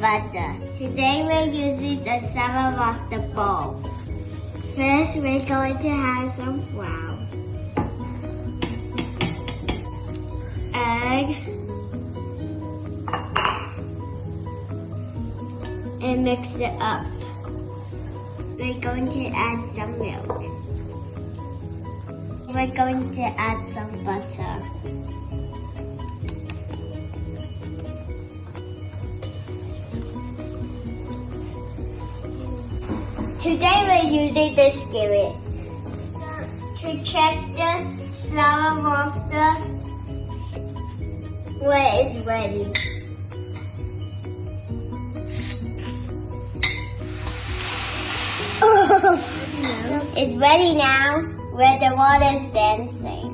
butter. Today we're using the Saladmaster bowl. First we're going to have some flour, egg, and mix it up. We're going to add some milk. We're going to add some butter. Today we're using the skillet to check the Saladmaster when it's ready. It's ready now, where the water is dancing.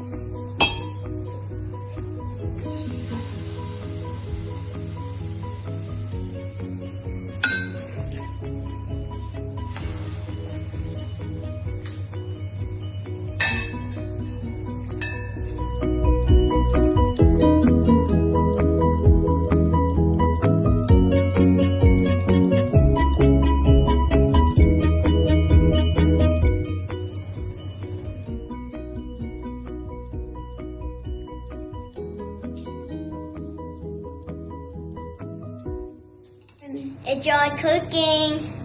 Enjoy cooking!